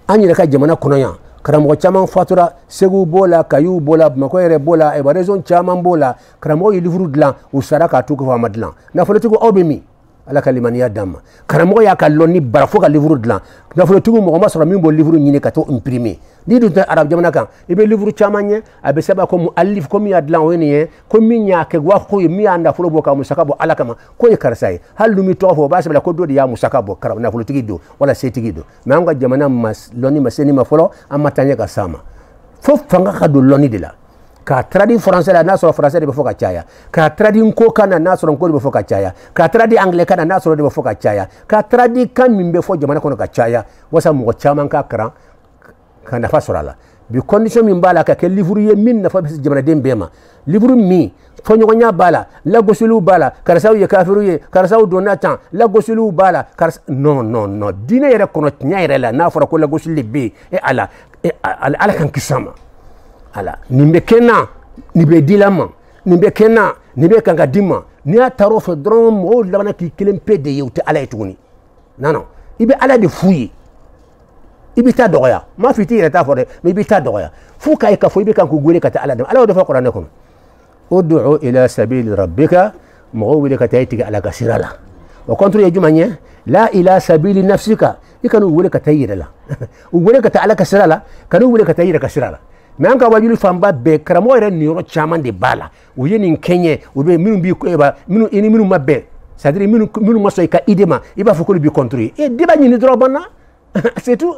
anyi ka jamana kono ya karamo chaman fatura segu bola kayu bola makoyere bola e raison chaman bola karamo yi livre dlan u saraka to ka fa madla na folati ko obemi ala ka limaniya damma karamɔgɔ y'a ka lɔnni bara fo ka livre dilan nafolotigiw mɔgɔ ma sɔrɔ min b'o livre ɲini ka t'o imprimer n'i dun tɛ arabu jamana kan i bɛ livre caman ɲɛ a bɛ sɛbɛn ko muallif ko min y'a dilan o ye nin ye ko min y'a kɛ wa ko ye min y'a nafolo bɔ ka musaka bɔ ala kama ko ye karisa ye hali n'u m'i tɔgɔ fɔ o b'a sɛbɛn ko dɔ de y'a musaka bɔ nafolotigi don wala setigi don mais an ka jamana lɔnni ma se nin ma fɔlɔ an ma taa ɲɛ ka s'a ma fo fanga ka don lɔnni de la k'a tradi français la n'a sɔrɔ français de bɛ fɔ ka caya k'a tradi nko kan na n'a sɔrɔ nko de bɛ fɔ ka caya k'a tradi anglais kan na n'a sɔrɔ de bɛ fɔ ka caya k'a tradi kan min bɛ fɔ jamana kɔnɔ ka caya wasa mɔgɔ caman ka karan ka nafa sɔrɔ a la bi condition min b'a la ka kɛ livre ye min nafa bɛ se jamanaden bɛɛ ma livre min fɔɲɔgɔnya b'a la lagosiliw b'a la karisaw ye kafiru ye karisaw donna tan lagosiliw b'a la karisa non non non diinɛ yɛrɛ kɔnɔ tiɲɛ yɛrɛ la n'a fɔra ko lagosili de bɛ yen ala kan kisi ma ala nin bɛ kɛ n na nin bɛ di la ma nin bɛ kɛ n na nin bɛ kan ka di ma n'i y'a taara o fɛ dɔrɔn mɔgɔw labanna k'i kelen pe de ye u tɛ ala ye tuguni non non i bɛ ala de f'u ye i bɛ taa dɔgɔya m'a fɔ i t'i yɛrɛ t'a fɔ dɛ mais i bɛ taa dɔgɔya f'u k'a ye k'a fɔ i bɛ kan k'u wele ka taa ala dɛmɛ ala y'o de fɔ kuranɛ kɔnɔ ud'u ila sabili rabbika mɔgɔw wele ka taa i tigɛ ala ka sira la o contre ye jumɛn ye la ila sabili nafsika i kan'u wele ka taa i yɛrɛ la u wele ka taa ala ka sira la kan'u wele ka taa i yɛrɛ ka sira la mais an ka wajulu fanba bɛɛ karamɔgɔ yɛrɛ niyɔrɔ caman de b'a la u ye nin kɛɲɛ u bɛ minnu b'i minnu i ni minnu ma bɛn c'est à dire minnu ma sɔn i ka idée ma i b'a fɔ k'olu b'i contre e débat ɲini dɔrɔn banna c'est tout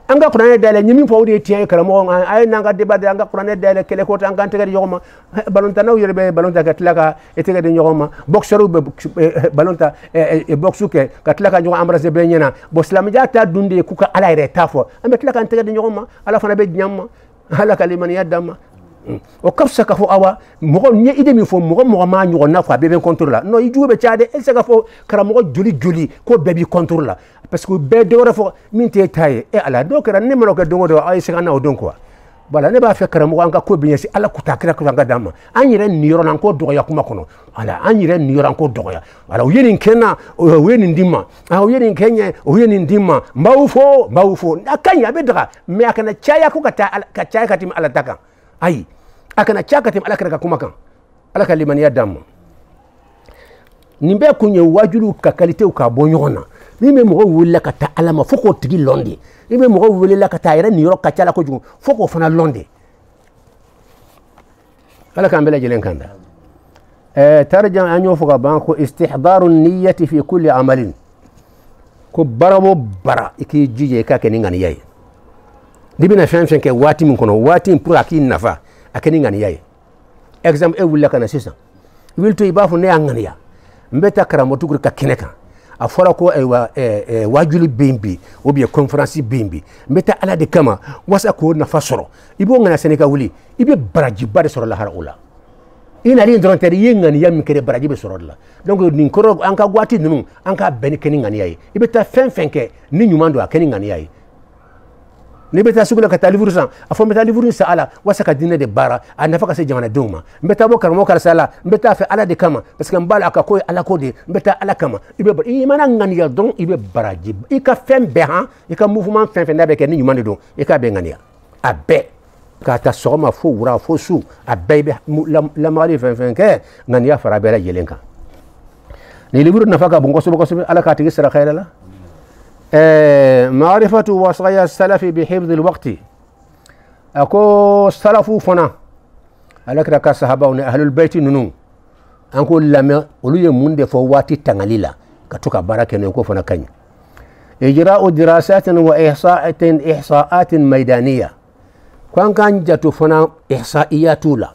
an ka kuranɛ dayɛlɛ ɲɛ min fɔ o de ye tiɲɛ ye karamɔgɔ a ye n'an ka débat de an ka kuranɛ dayɛlɛ kɛlɛ ko tɛ an k'an tɛgɛ di ɲɔgɔn ma balontannaw yɛrɛ bɛ balon ta ka tila ka tɛgɛ di ɲɔgɔn ma boxeurs bɛ balon ta boxe kɛ ka tila ka ɲɔgɔn embrasser bɛɛ ɲɛna bon silamɛya ta dun de ye k'u ka ala yɛrɛ t'a fɔ an bɛ tila k'an tɛgɛ di ɲɔgɔn ma ala fana bɛ diɲɛ ma ala ka limaniya d'an ma o ka fisa k'a fɔ awa mɔgɔ n ye idée min fɔ mɔgɔ m'a ɲɔgɔn na fɔ a bɛɛ bɛ contre la non i jugu bɛ caya dɛ e tɛ se k'a fɔ karamɔgɔ joli ko bɛɛ b'i contre la parce que bɛɛ dɔ wɛrɛ fɔ min t'e ta ye e ala n'o kɛra ne mana o kɛ don o don a ye segin an na o don quoi voilà ne b'a fɛ karamɔgɔ an ka ko bɛ ɲɛsin ala kuta kira an ka d'an ma an yɛrɛ niyɔrɔ la an k'o dɔgɔya kuma kɔnɔ voilà an yɛrɛ niyɔrɔ an k'o dɔgɔya voilà u ye nin kɛ n na u ye nin di n ma u ye nin kɛ n ye u ye nin di n ma n b'aw fo a ka ɲi a bɛ daga mais a kana caya ko ka caya ka tɛmɛ ala ta kan ayi a kana caya ka tɛmɛ ala kɛrɛ ka kuma kan ala ka limaniya d'an ma nin bɛɛ kun ye wajuliw ka qualité ka bɔ ɲɔgɔn na min bɛ mɔgɔw welela ka taa ala ma fo k'o tigi lɔn de min bɛ mɔgɔw welela ka taa a yɛrɛ niyɔrɔ ka ca la kojugu fo k'o fana lɔn de ala k'an bɛɛ lajɛlen kan da tarjan an y'o fɔ ka ban ko istihdaru niyyati fi kulli amalin ko baara o baara i k'i jija i k'a kɛ ni ŋaniya ye n'i bɛna fɛn fɛn kɛ waati min kɔnɔ waati in pour a k'i nafa a kɛ ni ŋaniya ye exemple e wulila ka na sisan i wuli to i b'a fɔ ne y'a ŋaniya n bɛ taa karamɔgɔtigiw ka kɛnɛ kan a fɔra ko wajuli bɛ yen bi ou bien conférence bɛ yen bi n bɛ taa ala de kama wasa k'o nafa sɔrɔ i b'o ŋaniya sani ka wuli i bɛ barajiba de sɔrɔ lahara o la i nalen dɔrɔn tɛ i ye ŋaniya min kɛ baraji bɛ sɔrɔ o de la donc nin kɔrɔ an ka waati ninnu an k'a bɛɛ kɛ ni ŋaniya ye i bɛ taa fɛn fɛn kɛ ni ɲuman don a kɛ ni ŋaniya ye n'i bɛ taa sugu la ka taa livre san a fɔ n bɛ taa livre san ala wasa ka diinɛ de baara a nafa ka se jamanadenw ma n bɛ taa bɔ karamɔgɔ karisa la n bɛ taa fɛ ala de kama parce que n b'a la a ka ko ye ala ko de ye n bɛ taa ala kama i mana ŋaniya dɔrɔn i bɛ baraji i ka fɛn bɛɛ han i ka mouvement fɛn fɛn n'a bɛ kɛ ni ɲuman de don i k'a bɛɛ ŋaniya a bɛɛ k'a ta sɔgɔma fo wura fo su a bɛɛ i bɛ lamagali fɛn fɛn kɛ ŋaniya fara bɛɛ lajɛlen kan nin livre nafa ka bon kosɛbɛ kosɛbɛ ala k'a tigi sara hɛrɛ la معرفة وصايا السلف بحفظ الوقت أكو السلف فنا على كذا كصحابة أهل البيت ننو أنكو لما ولي من دفواتي تنغليلا كتوكا بارك نكو فنا كني إجراء دراسات وإحصاءات ميدانية كان جاتو فنا إحصائيات لا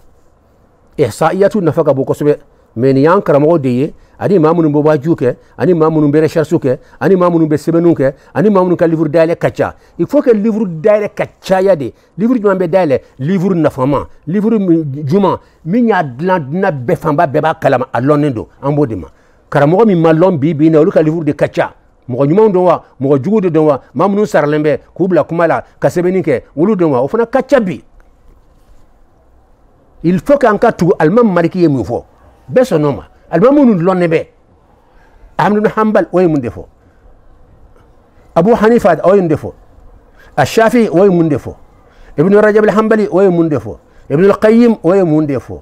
إحصائيات نفقة بوكسبة من يانكر مودي ani maa minnu bɛ wajiw kɛ ani maa minnu bɛ recherche kɛ ani maa minnu bɛ sɛbɛnniw kɛ ani maa minnu ka livre dayɛlɛ ka ca il faut que livre dayɛlɛ ka caya de livre jumɛn bɛ dayɛlɛ livre nafama livre juma min y'a dilan diinɛ bɛɛ fanba bɛɛ b'a kalama a lɔnnen don an b'o de ma karamɔgɔ min ma lɔn bi na olu ka livre de ka ca mɔgɔ ɲumanw don wa mɔgɔ juguw de don wa maa minnu saralen bɛ k'u bila kuma la ka sɛbɛnni kɛ olu don wa o fana ka ca bi il faut que an ka tugu alimami maliki ye mun fɔ bɛɛ sɔnn'o ma المامون لون نبي أحمد بن حنبل وين من دفو أبو حنيفة وين دفو الشافعي وين من دفو ابن رجب الحنبلي وين من دفو ابن القيم وين من دفو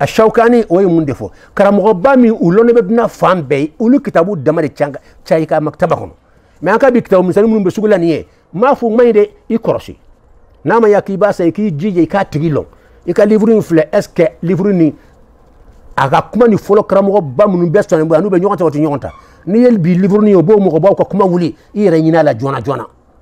الشوكاني وي مندفو كرامغبامي ولون بدنا فام بي ولو كتابو دمر تشانغ تشايكا مكتبكم ما كان بكتاب مثلا من بسوغلا نيه ما فو مايدي يكروسي ناما ياكي باسا يكي جيجي كا تريلون يكا ليفرين فلا اسكي ليفرين aga kuma ni folo karamo ba mun be so anu be nyonta wati nyonta ni yel bi livre ni obo mo ba ko kuma wuli ire nyina la jona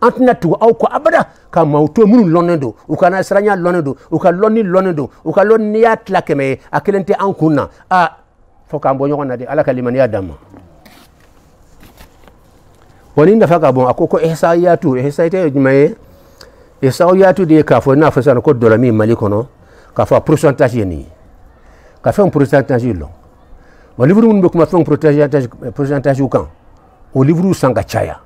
antna tu au ko abada ka mawto mun lonendo u kana sranya lonendo u ka lonni lonendo u ka lonni ya tlakeme akelente an kunna a foka mbo nyona de ala kalimani ya dama woni nda faka bon akoko ihsaiyatu ihsaite jumaye ihsaiyatu de ka fo na fa ko dola mi mali kono ka fa pourcentage ni ka fait un pourcentage long au livre mun be kuma fait un pourcentage kan au livre sanga chaya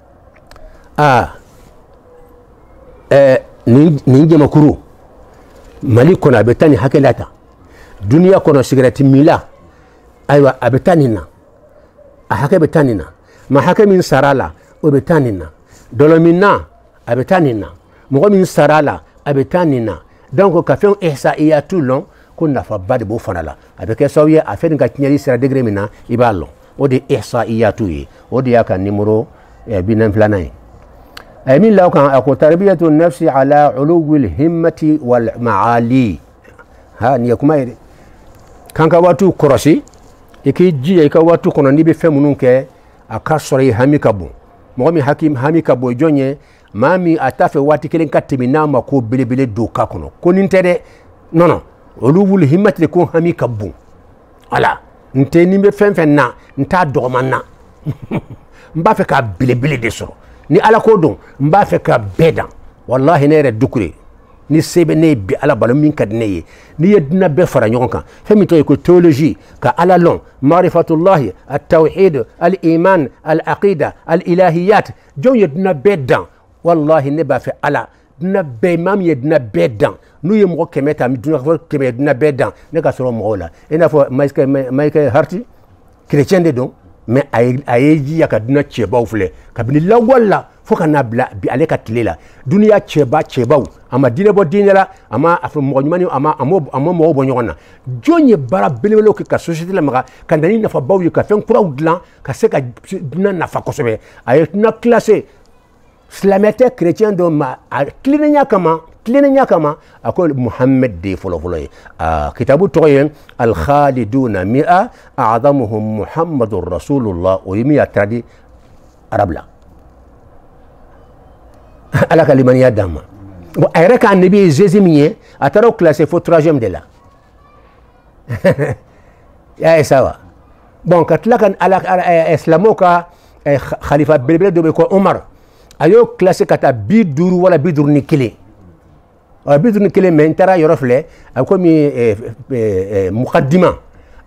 ni jama kuru mali kono abetani hakelata dunia kono sigarati mila aywa abetanina hake betanina ma hake min sarala o betanina dolomina abetanina mo min sarala abetanina donc ka fait un ihsaiyatu long ko nafa bade bo fanala avec sawiya affaire nga tinyali sira degré mina ibalo o de ihsaiyatu yi o de yaka numéro binan planay ay min law kan ako tarbiyatu nafsi ala uluwi alhimmati wal maali ha ni yakuma kan ka watu korosi iki ji ka watu kono ni be femunun ke akasori hamikabu mo mi hakim hamikabu jonye mami atafe wati kelen katimina mako bilibili do ka kono ko nintede non ولو الهمة لكون همي كبون على نتني بفن نتا دومانا مبافكا بلي دسرو ني على كودون مبافكا بيدا والله نير دكري ni sebe ne bi ala balo min kad ne ni yedna be fara nyonka femi to ko théologie ka ala lon marifatullah at-tauhid al-iman al-aqida al-ilahiyat jo yedna bedan wallahi ne ba fe ala na be mam yedna bedan nu ye mo kemeta mi duna ko keme duna bedan ne ka soro mo la ina fo maika harti chrétien de don mais ayeji ya ka duna cheba ufle kabini la wala fo kana bla bi ale ka tlela dunia cheba ama dine bo dinela ama afu mo nyumani ama mo bo nyona jonye bara belelo ka société la maka kandani na fa bawu ka fen kura udlan ka se ka duna na fa kosobe ayet na classé slamete chrétien do ma clinenya kama akol muhammad de folo kitabu toyen al khaliduna mi'a a'zamuhum muhammadur rasulullah o yimi atradi arabla ala kalimani ya dama bo ayre ka nabi jésus miye ataro classé fo 3e de la ya sawa bon katlakan ala islamoka khalifa belbel do ko umar ayo classé kata biduru wala biduru ni kile biduru ni kile mentara yorofle akomi muqaddima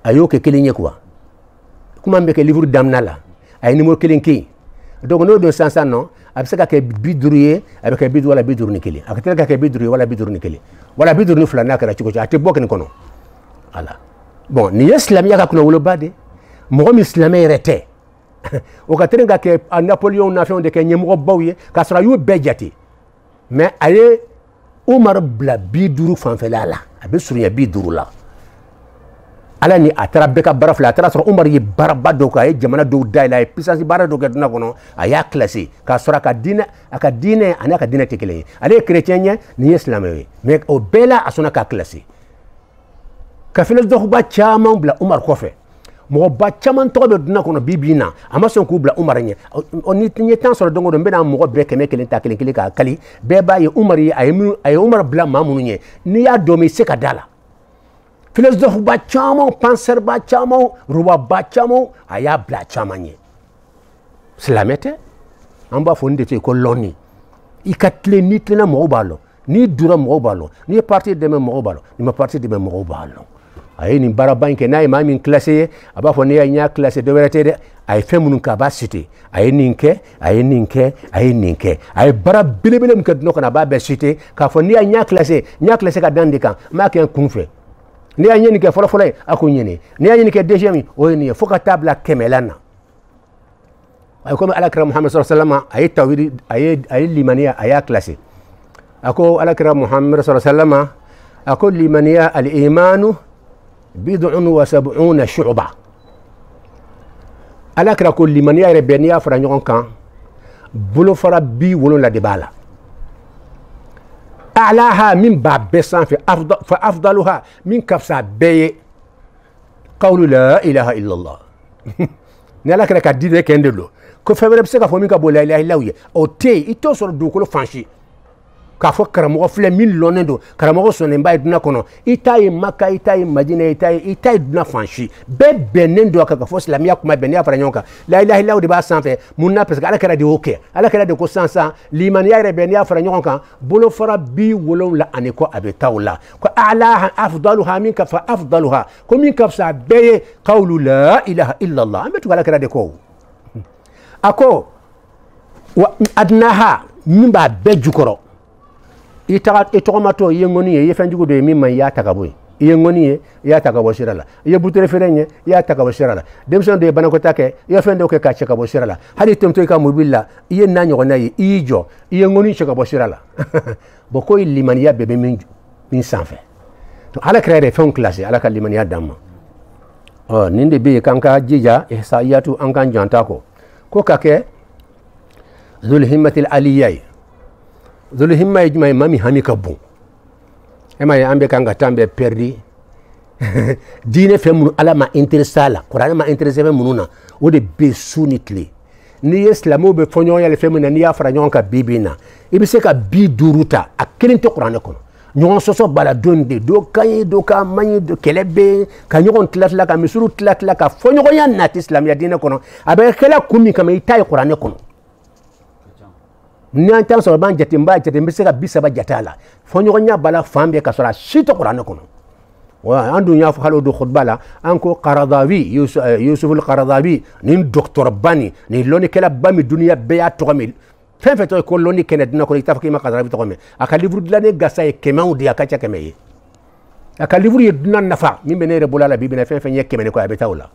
ayo ke kile nye quoi kuma mbeke livre damnala ay numéro kile ki donc no do sansa non absaka ke biduru ye avec biduru wala biduru ni kile akatela ke biduru wala biduru ni kile wala biduru ni fulana kara chiko ate bok ni kono ala bon ni islamia ka kuna wolo bade mo islamé rete o ka terenga ke Napoléon na fait de ke nyemo bawye ka sura yu bejati mais aye Umar bla biduru fanfela la abe surunya biduru la ala ni atara beka barafla atara sura Umar yi baraba do ka jamana do dayla puissance bara do ke duna kono aya classé ka sura ka dina aka dine anaka dina tekele ale chrétien ni islamé mais o bela asuna ka classé ka philosophe ba chama bla Umar ko fe mo ba chaman to be duna kono bibina ama son ku bla Umar nye oni tinye tan so dongo do be na mo be keme kelen ta kelen ka kali be ba ye Umar yi ay Umar bla mamunu nye ni ya do mi se ka dala philosophe ba chama penseur ba chama ruwa ba chama aya bla chama nye slamete amba fonde te ko loni ikatle ni tena mo balo ni dura mo balo ni parti de me mo balo ni ma parti de me mo balo ay ni baraba nke na imam in classé aba fo ne nya classé de wérité de ay femun ka ba cité ay ninke ay bara bilebele mka dino kana ba be cité ka fo ne nya classé ka dandika ma ke kunfe ne nya ni ke folo akunyene ne nya ni ke deuxième o ni fo ka table kemelana ay comme alakra muhammad sallallahu alaihi wasallam ay tawhid ay limaniya ay classé ako alakra muhammad sallallahu alaihi wasallam ako limaniya al imanu بضع وسبعون شعبة على كرا كل من يعرف بنيا فرانيون كان بلو فرا بي ولو لا دبالا أعلاها من باب بسان فأفضلها من كفسا بي قول لا إله إلا الله نلا كرا كدي كندلو كفبر بسكا فمين كبو لا إله إلا الله أو تي إتوصل دوكولو فانشي k'a fɔ karamɔgɔ filɛ min lɔnnen don karamɔgɔ sɔnnenba ye dunan kɔnɔ i ta ye maka i ta ye madina i ta ye dunan fan si bɛɛ bɛnnen don a kan ka fɔ silamɛya kuma bɛn n'i y'a fara ɲɔgɔn kan la ilaha illallah de b'a sanfɛ mun na parce que ala kɛra de y'o kɛ ala kɛra de ko sisan limaniya yɛrɛ bɛɛ n'i y'a fara ɲɔgɔn kan bolofara 70 ani kɔ a bɛ taa o la ko alaha afdaluha min ka fa afdaluha ko min ka fisa bɛɛ ye qawlu la ilaha illallah an bɛ tugu ala kɛra de kɔ a ko wa adnaha min b'a bɛɛ jukɔrɔ i tɔgɔmatɔ i ye ŋɔni ye i ye fɛn jugu dɔ ye min ma i y'a ta ka bɔ yen i ye ŋɔni ye i y'a ta ka bɔ sira la i ye butere feere ye i y'a ta ka bɔ sira la denmisɛn dɔ ye banakɔta kɛ i ye fɛn dɔw kɛ k'a cɛ ka bɔ sira la hali tɛmɛtɔ i ka mobili la i ye n'a ɲɔgɔnna ye i y'i jɔ i ye ŋɔni cɛ ka bɔ sira la bon ko limaniya bɛɛ bɛ min sanfɛ ala kɛra yɛrɛ fɛnw kilasi ala ka limaniya d'an ma nin de bɛ yen k'an ka jija ihsaiyatu an k'an janta kɔ ko ka kɛ zulhimmatil aliya ye zulhimma ye jumɛn ye maa min hami ka bon e ma ye an bɛ kan ka taa an bɛ perdi diinɛ fɛn minnu ala ma intéressé a la kuranɛ ma intéressé fɛn minnu na o de bɛ su ni tile n'i ye silamɛw bɛ fɔ ɲɔgɔn yɛlɛ fɛn min na n'i y'a fara ɲɔgɔn kan bi bi in na i bɛ se ka 50 ta a kelen tɛ kuranɛ kɔnɔ ɲɔgɔn sɔsɔ b'a la don de dɔ ka ɲi dɔ ka man ɲi kɛlɛ bɛ yen ka ɲɔgɔn tila ka misiriw tila ka fɔ ɲɔgɔnya nati silamɛya diinɛ kɔnɔ a bɛ kɛla kun min kama i ta ye kuranɛ kɔnɔ ni an tan sɔrɔ b'an jate n b'a jate n bɛ se ka 30 jate a la fɔ ɲɔgɔnya b'a la fan bɛɛ ka sɔrɔ a si tɛ kuranɛ kɔnɔ wa an dun y'a fɔ hali o don khutba la an ko Qaradawi Yusuf Qaradawi nin docteur ba nin lɔnnikɛla ba min duniya bɛɛ y'a tɔgɔ mɛn fɛn fɛn tɔgɔ ko lɔnni kɛnɛ diinɛ kɔnɔ i t'a fɔ k'i ma Qaradawi tɔgɔ mɛn a ka livre dilannen gasa ye 100 de ye a ka ca 100 ye a ka livre ye dunan nafa min bɛ ne yɛrɛ bolo a la bi bi in na fɛn fɛn ye 100 de kɔ a bɛ taa o la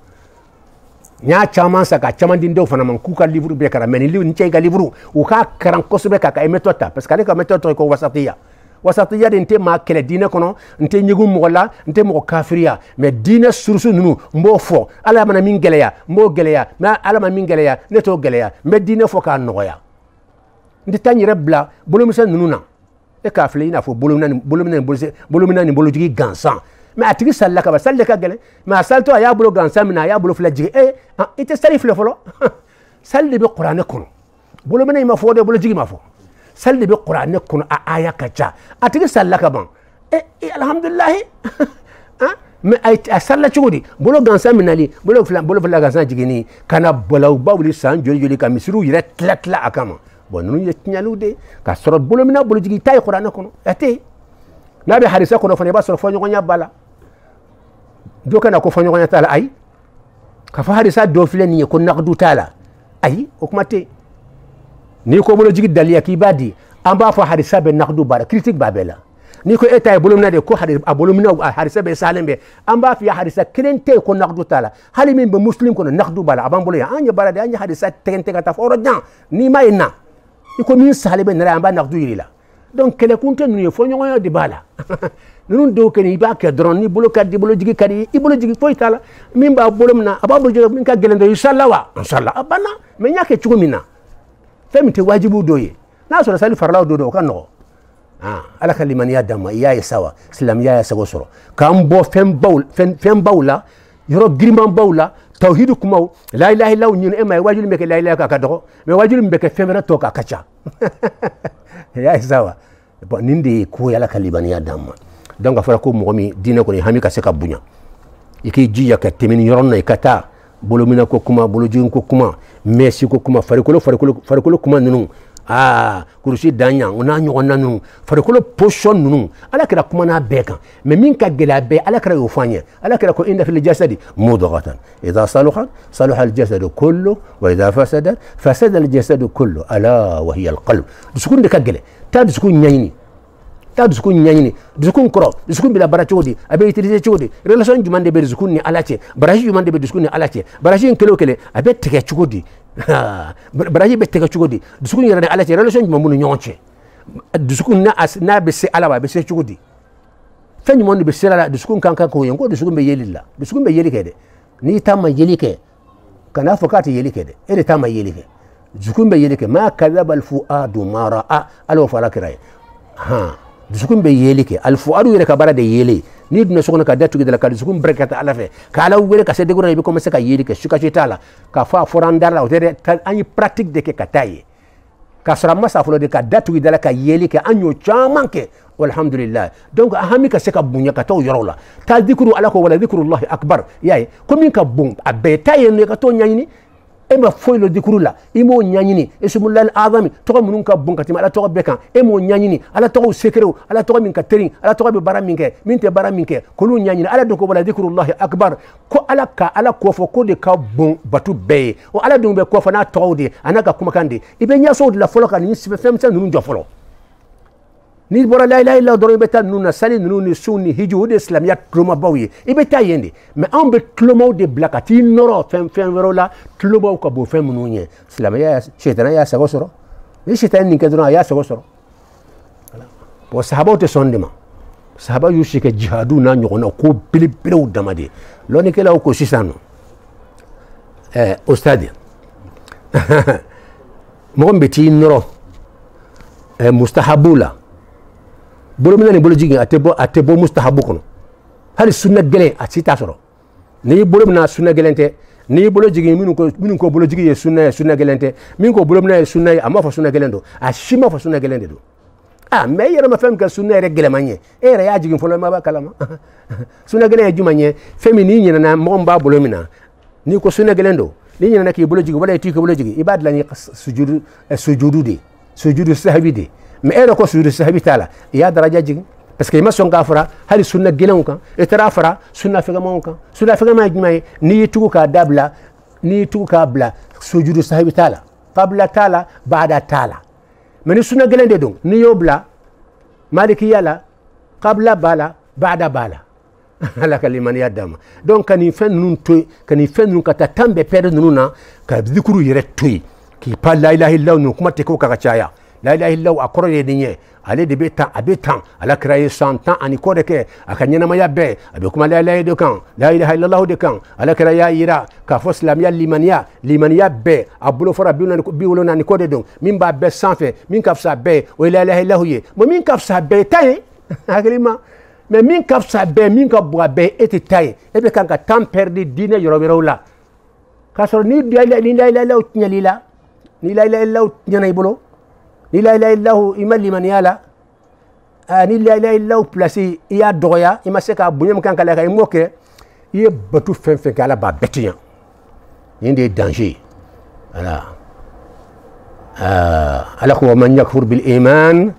n y'a caman san ka caman di n denw fana ma k'u ka livre bɛɛ kalan mɛ nin cɛ i ka livre u k'a kalan kosɛbɛ k'a ka méthode ta parce que ale ka méthode tɔgɔ ye ko wasatiya de n tɛ maa kɛlɛ diinɛ kɔnɔ n tɛ ɲugu mɔgɔ la n tɛ mɔgɔ kafiriya mɛ diinɛ surusu ninnu n b'o fɔ ala mana min gɛlɛya n b'o gɛlɛya mɛ ala ma min gɛlɛya ne t'o gɛlɛya n bɛ diinɛ fɔ k'a nɔgɔya n tɛ taa n yɛrɛ bila bolomisɛn ninnu na e k'a filɛ i n'a fɔ bolomina ni bolojigi gansan mɛ a tigi salila ka ban sali de ka gɛlɛn mɛ a salitɔ a y'a bolo gansan minɛ a y'a bolo filɛ jigin i tɛ sali filɛ fɔlɔ sali de bɛ kuranɛ kɔnɔ bolomina in ma fɔ de bolojigi ma fɔ sali de bɛ kuranɛ kɔnɔ a aya ka ca a tigi salila ka ban alhamdulilahi mɛ a salila cogo di bolo gansan minɛli bolo fila gansan jiginni ka na balawuba wuli san joli ka misiriw yɛrɛ tila a kama bon ninnu ye tiɲɛliw de k'a sɔrɔ bolomina bolojigi ta ye kuranɛ kɔnɔ a tɛ yen n'a bɛ harisa kɔnɔ fana i b'a sɔrɔ fɔɲɔgɔnya b'a la dɔ kana ko fɔɲɔgɔnya t'a la ayi k'a fɔ harisa dɔ filɛ nin ye ko naqdu t'a la ayi o kuma tɛ yen n'i ko bolojigi daliya k'i b'a di an b'a fɔ harisa bɛ naqdu b'a la critique b'a bɛɛ la n'i ko e ta ye bolomina de ko a bolomina harisa bɛ salen bɛ an b'a f'i ye harisa kelen tɛ yen ko naqdu t'a la hali min bɛ muslim kɔnɔ naqdu b'a la a b'an bolo yan an ye baara de an ye harisa tɛgɛ ka taa fɔ yɔrɔ jan n'i ma ye na i ko min salen bɛ nana an b'a naqdu yir'i la donc kɛlɛkun tɛ ninnu ye fɔɲɔgɔnya de b'a la ninnu dɔw kɛ i b'a kɛ dɔrɔn ni bolo ka di bolojigi ka di i bolojigi foyi t'a la min b'a bolo min na a b'a bolojigi min ka gɛlɛn dɔ inshallah wa inshallah a banna mɛ n y'a kɛ cogo min na fɛn min tɛ wajibu dɔ ye n'a sɔrɔ sali faralaw dɔ o ka nɔgɔ ala ka limaniya d'an ma i y'a ye sa wa silamɛya y'a sago sɔrɔ k'an bɔ fɛn baw la yɔrɔ girinmanbaw la tawhidu kumaw la ilaha illallah ɲini e ma ye wajibi min bɛ kɛ la ilaha ka dɔgɔ mɛ wajibi min bɛ kɛ fɛn wɛrɛ tɔ k'a ka ca y'a ye sa wa bon nin de ye ko ye ala ka limaniya d'an ma donc a fɔra ko mɔgɔ min diinɛ kɔni hami ka se ka bonya i k'i jija ka tɛmɛ nin yɔrɔ na i ka taa bolomina ko kuma bolojigin ko kuma mɛsi ko kuma farikolo kuma ninnu kurusi daɲa o n'a ɲɔgɔnna ninnu farikolo position ninnu ala kɛra kuma n'a bɛɛ kan mɛ min ka gɛlɛ a bɛɛ ala kɛra y'o fɔ an ye ala kɛra ko inna fil jasadi mudghatan idha saluhat salaha al jasadu kullu wa idha fasadat fasada al jasadu kullu ala wa hiya al qalb dusukun de ka gɛlɛ taa dusukun ɲɛɲini dusukun kɔrɔ dusukun bila baara cogo di a bɛ utiliser cogo di relation jumɛn de bɛ dusukun ni ala cɛ baraji jumɛn de bɛ dusukun ni ala cɛ baraji in kelen o kelen a bɛ tigɛ cogo di baraji bɛ tigɛ cogo di dusukun yɛrɛ ni ala cɛ relation jumɛn b'u ni ɲɔgɔn cɛ dusukun n'a bɛ se ala ma a bɛ se cogo di fen mon be sira dusukun kan kan ko yen ko dusukun be yelilla dusukun be yeli kede ni tamma yeli ke kana fokati yeli kede ere tamma yeli ke dusukun be yeli ke ma kadhaba al fuadu ma ra'a alo fala kiray ha dusukun be yeli ke al fuadu yele ka bara de yeli ni duna sokona ka datu gidala ka dusukun brekata ala fe ka ala wele ka sede gona be commencer ka yeli ke suka cetala ka fa forandala o tere ani pratique de ke kataye ka sara masa folo de ka datu gidala ka yeli ke anyo chaman ke walhamdulillah donc ahami ka seka bunya ka taw yorola ta dhikru ala ko wala dhikrullah akbar yayi ko min ka bun abeta yen ka to nyanyini e ma foylo dhikru la imo nyanyini ismullahi azami to mun ka bun ka tima ala to bekan e mo nyanyini ala to sekrew ala to min ka terin ala to be baraminke min te baraminke ko lu nyanyini ala do ko wala dhikrullah akbar ko ala ka ala ko fo ko de ka bun batu be o ala do be ko fa na tawde anaka kuma kande ibe nyaso de la folo kan ni sibe fem sen nunu jofolo ni bora la ilaha illa doro beta nuna sali nunu sunni hiju de islamiyat kloma bawi ibeta yende mais on be kloma de blakati noro fem verola kloma ko bo fem nunye islamiyya shaytan ya sagosoro ni shaytan ni kadro ya sagosoro bo sahaba te sondema sahaba yushike jihadu na nyona ko bilbilu damade loni kala ko sisano ustadi mo mbeti noro mustahabula bolo mina ni bolo jigi atebo mustahabu kono hali sunna gele atita soro ni bolo mina sunna gelente ni bolo jigi minun ko bolo jigi ye sunna gelente min ko bolo mina ye sunna amma fa sunna gelendo ashima fa sunna gelende do me yero ma fem ka sunna re gele manye re ya jigi folo ma ba kalama sunna gele jumanye femi ni nyina na mo mba bolo mina ni ko sunna gelendo ni nyina na ki bolo jigi wala ti ko bolo jigi ibad la ni sujudu sahwi de mais ere ko sujudu sahwi tala ya daraja jigi parce que ma son gafara hali sunna gelan kan etara fara sunna fega mon kan sunna fega ma jimay ni tugu ka dabla ni tugu ka bla sujudu sahwi tala qabla tala ba'da tala mais ni sunna gelan de don ni yobla maliki yala qabla bala ba'da bala ala kaliman yadama donc kan fen nun toy kan fen nun ka tambe pere nununa ka dhikru yere toy ki pa la ilaha illa nu kuma te ko ka chaya la ilaha illa akoro ye dinye ale de betan abetan ala kraye 100 ans ani ko de ke akanyana maya be abe kuma la ilaha de kan la ilaha illa allah de kan ala kraya ira ka fo islamia limaniya be abulo fora bi wolo na ni ko de don min ba be sanfe min kafsa be o la ilaha illa ye mo min kafsa be tay aglima mais min kafsa be min ka bua be ete tay e be kan ka tam perdi dine yoro la ka so ni la ilaha illa nyalila ni la ilaha illa nyana ibolo ni la ilaha illa imal liman yala ni la ilaha illa placé ya doya ima se ka bunyam kan kala kay moke ye batu fen kala ba betiyan yende danger voilà ala ko man yakfur bil iman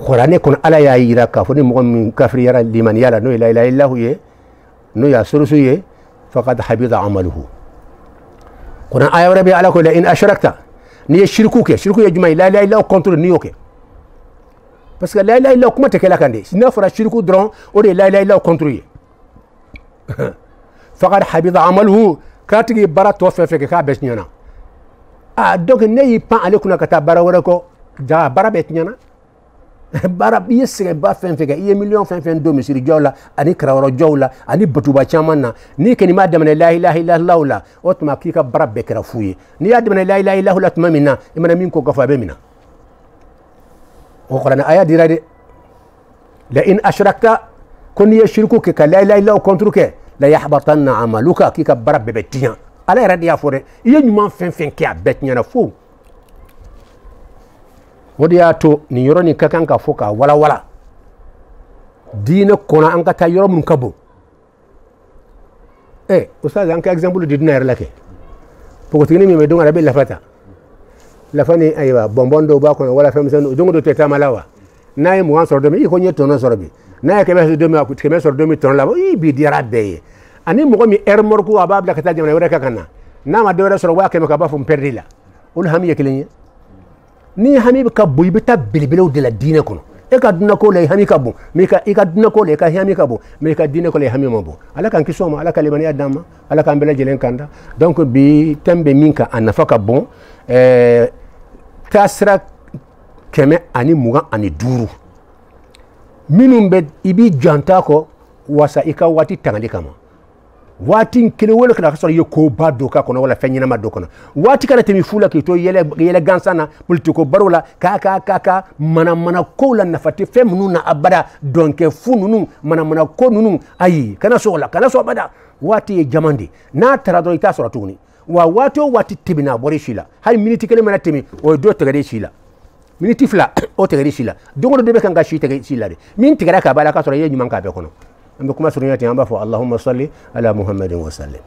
qur'ane kon ala ya yira ka foni mo min kafir yara liman yala no la ilaha illa ye no ya surusu ye faqad habida amaluhu qur'an aya rabbi ala ko la in ashrakta ni shirku ya juma la ilaha illa contre ni yoke parce que la ilaha illa kuma te kala kande sina fara shirku dron o de la ilaha illa contre ye faqad habida amaluhu katigi barato fe ka besnyana donc ne yi pan ale kuna kata bara wara ko ja bara betnyana bara bi sire ba fen ye million fen do misiri jawla ani krawro jawla ani batuba chamanna ni keni ma damana la ilaha illa allah la otma kika bara be kra fuye ni ya damana la ilaha illa allah tmamina imana min ko gafa be mina o qur'an aya dirade la in ashrakta kun yashriku ka la ilaha illa contre ke la yahbatanna amaluka kika bara be betinya ala radiya fore ye nyuma fen ki abetnya na fu wodiya to ni yoro ni kakan ka foka wala dina kona an ka ta yoro mun kabo ustaz an ka exemple de dina lake poko tini mi medonga be lafata lafani aywa bombondo ba ko wala fam sen jongo do teta malawa nay mo an sordo mi ko nyeto no sorbi nay ke be do mi akut ke me sordo mi ton la bi dira be ani mo mi ermor ko ababla ka ta jamna wala ka kana na ma do soro wa ke me ka ba fum perdila ul ham yekelinye ni hamib ka boy bita bilbilu de la dine kono e ka duna ko le hami ka bo me ka e ka duna ko le ka hami ka bo me ka dine ko le hami mo bo ala kan kisoma ala kalimani adama ala kan bela jelen kanda donc bi tembe minka anafaka bon tasra keme ani muga ani duru minum be ibi janta ko wasa ika wati tangani kama wati kele wala kana kasoro ye ko bado ka kono wala fenyina ma do kono wati kana temi fula ki to yele gansana politiko barola ka mana ko la nafati femnu na abada donke fununu mana ko nunu ayi kana so bada wati jamandi na tarado ita sura tuni wa wati tibina bori shila hay miniti kele mana temi o do tegade shila miniti fla o tegade shila dongo de be kan ga shi tegade shila de min tigara ka bala ka sura ye nyuman ka be kono ambe kuma suriyati amba fo allahumma salli ala muhammadin wa sallim